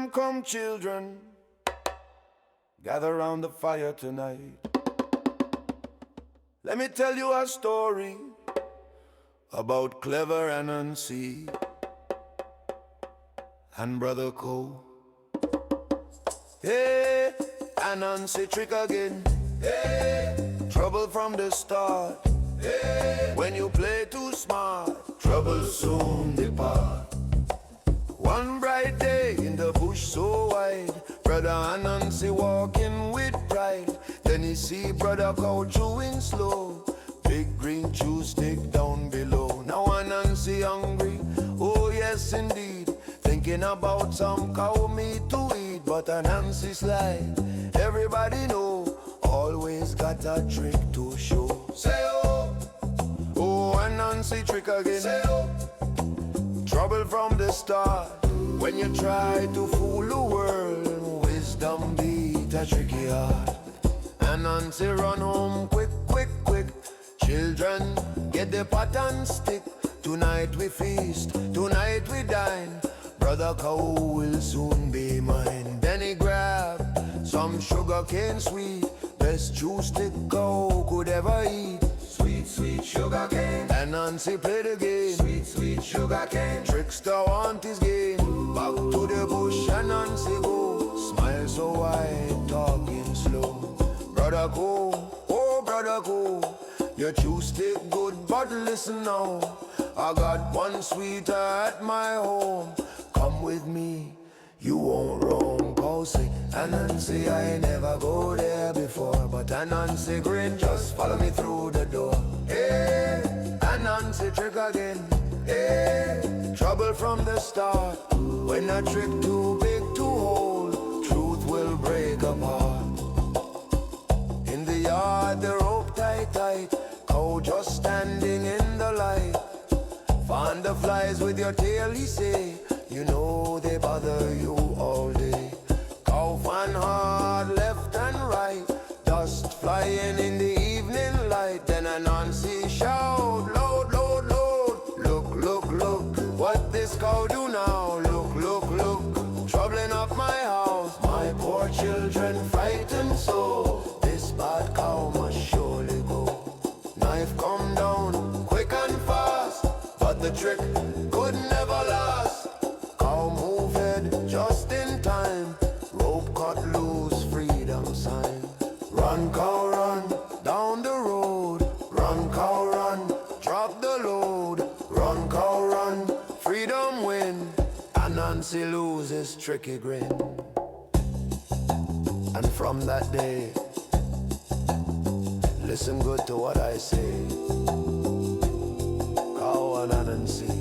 come children, gather round the fire tonight. Let me tell you a story about clever Anancy and Brother Cole. Hey, Anancy trick again. Hey, trouble from the start. Hey, when you play too smart, trouble soon depart. One bright day in the bush so wide, Brother Anancy walking with pride. Then he see Brother Cow chewing slow, big green chew stick down below. Now Anancy hungry, oh yes indeed, thinking about some cow meat to eat. But Anancy sly, everybody know, always got a trick to show. Say oh, oh Anancy trick again. Say oh, trouble from the start. When you try to fool the world, wisdom beat a tricky heart. Anancy run home quick, quick, quick. Children, get the pot and stick. Tonight we feast, tonight we dine. Brother Cow will soon be mine. Then he grab some sugar cane sweet, best chew stick cow could ever eat. Sweet, sweet sugar cane. Anancy play the game. Sweet, sweet sugar cane. Trickster want his game. Back to the bush, Anancy go. Smile so wide, talking slow. Brother Cow, oh Brother Cow, your chew stick good, but listen now, I got one sweeter at my home. Come with me, you won't roam. Cow say, Anancy, I never go there before. But Anancy grin, just follow me through the door. Hey, Anancy trick again. Hey, trouble from the start. When a trick too big to hold, truth will break apart. In the yard, the rope tight, tight. Cow just standing in the light. Fan the flies with your tail, he say. You know they bother you all day. Cow fan hard, left and right. Dust flying in the evening light. Then Anancy shout, load, load, load. Look, look, look, what this cow do now? Look, look, look, troubling up my house. My poor children frightened so. This bad cow must surely go. Knife come down quick and fast, but the trick could never last. Cow move head just in time. Rope cut loose, freedom sign. Run cow run, down the road. Run cow run, drop the load. Run cow run, freedom win. Anancy loses tricky grin. And from that day, listen good to what I say. Cow and Anancy,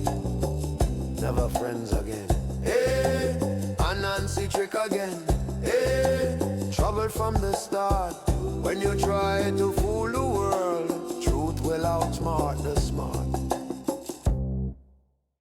never friends again. Hey, Anancy trick again. Hey, trouble from the start.